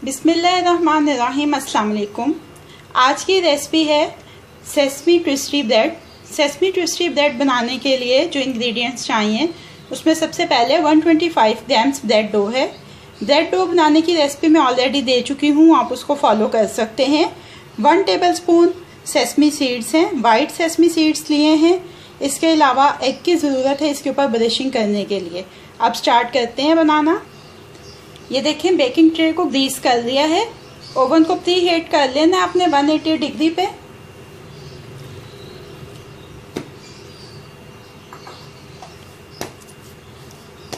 बिस्मिल्लाहिर्रहमानिर्रहीम। अस्सलाम वालेकुम। आज की रेसिपी है sesame twisty bread. Sesame twisty bread बनाने के लिए जो इंग्रेडिएंट्स चाहिए उसमें सबसे पहले 125 ग्राम्स ब्रेड डो है। ब्रेड डो बनाने की रेसिपी मैं ऑलरेडी दे चुकी हूँ, आप उसको फॉलो कर सकते हैं। 1 टेबलस्पून सेसमी सीड्स हैं, वाइट सेसमी सीड्स लिए हैं। इसके अलावा एग की ज़रूरत है इसके ऊपर ब्रशिंग करने के लिए। अब स्टार्ट करते हैं बनाना। ये देखें, बेकिंग ट्रे को ग्रीस कर लिया है। ओवन को प्री हीट कर लेना है अपने 180 डिग्री पे।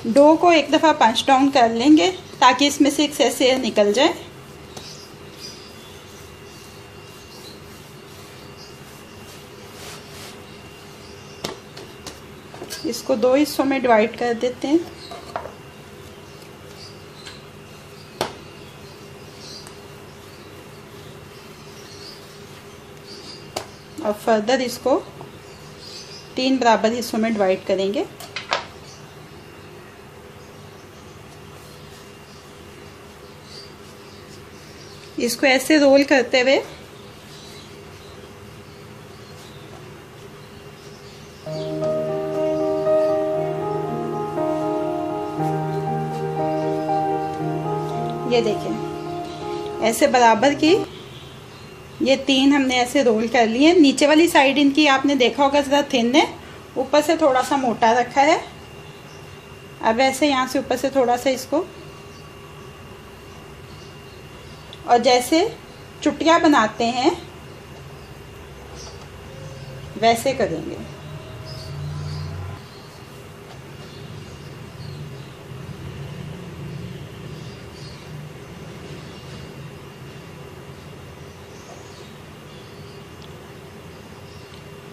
डो को एक दफ़ा पंच डाउन कर लेंगे ताकि इसमें से एक्सेस एयर निकल जाए। इसको 2 हिस्सों में डिवाइड कर देते हैं। और फर्दर इसको 3 बराबर हिस्सों में डिवाइड करेंगे। इसको ऐसे रोल करते हुए ये देखें, ऐसे बराबर की ये 3 हमने ऐसे रोल कर लिए। नीचे वाली साइड इनकी आपने देखा होगा ज़रा थिन है, ऊपर से थोड़ा सा मोटा रखा है। अब ऐसे यहाँ से ऊपर से थोड़ा सा इसको, और जैसे चुटिया बनाते हैं वैसे करेंगे।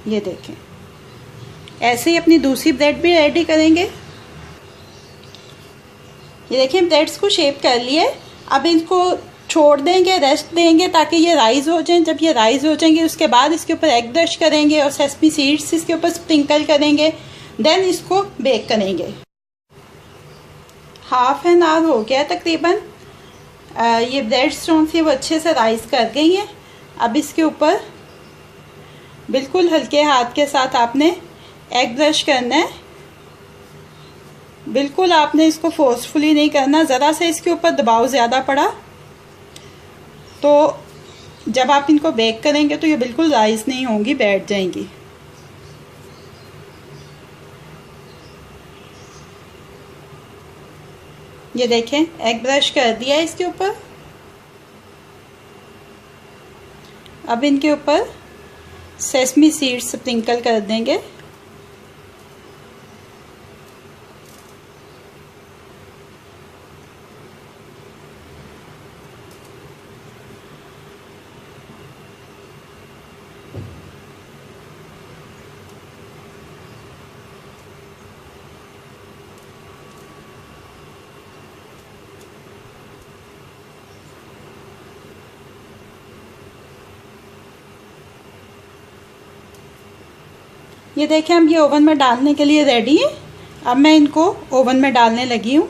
ये देखें, ऐसे ही अपनी दूसरी ब्रेड भी रेडी करेंगे। ये देखें, ब्रेड्स को शेप कर लिए। अब इनको छोड़ देंगे, रेस्ट देंगे ताकि ये राइज हो जाएं। जब ये राइज हो जाएंगे उसके बाद इसके ऊपर एग ब्रश करेंगे और सेसमी सीड्स इसके ऊपर स्प्रिंकल करेंगे। देन इसको बेक करेंगे। हाफ एन आवर हो गया तकरीबन। ये ब्रेड्स जो थी वो अच्छे से राइज कर गई हैं। अब इसके ऊपर बिल्कुल हल्के हाथ के साथ आपने एग ब्रश करना है। बिल्कुल आपने इसको फोर्सफुली नहीं करना। ज़रा से इसके ऊपर दबाव ज़्यादा पड़ा तो जब आप इनको बेक करेंगे तो ये बिल्कुल राइज नहीं होंगी, बैठ जाएंगी। ये देखें, एग ब्रश कर दिया है इसके ऊपर। अब इनके ऊपर सेसमी सीड्स स्प्रिंकल कर देंगे। ये देखें, अब ये ओवन में डालने के लिए रेडी है। अब मैं इनको ओवन में डालने लगी हूँ।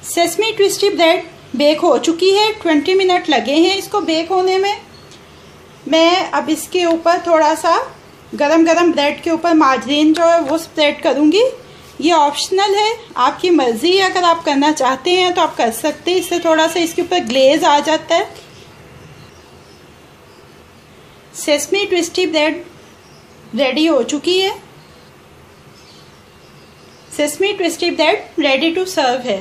सेसमी ट्विस्टी ब्रेड बेक हो चुकी है। 20 मिनट लगे हैं इसको बेक होने में। मैं अब इसके ऊपर थोड़ा सा गरम गरम ब्रेड के ऊपर मार्जरीन जो है वो स्प्रेड करूँगी। ये ऑप्शनल है, आपकी मर्ज़ी है। अगर आप करना चाहते हैं तो आप कर सकते हैं। इससे थोड़ा सा इसके ऊपर ग्लेज आ जाता है। सेसमी ट्विस्टी ब्रेड रेडी हो चुकी है। Sesame twisty bread ready to serve है।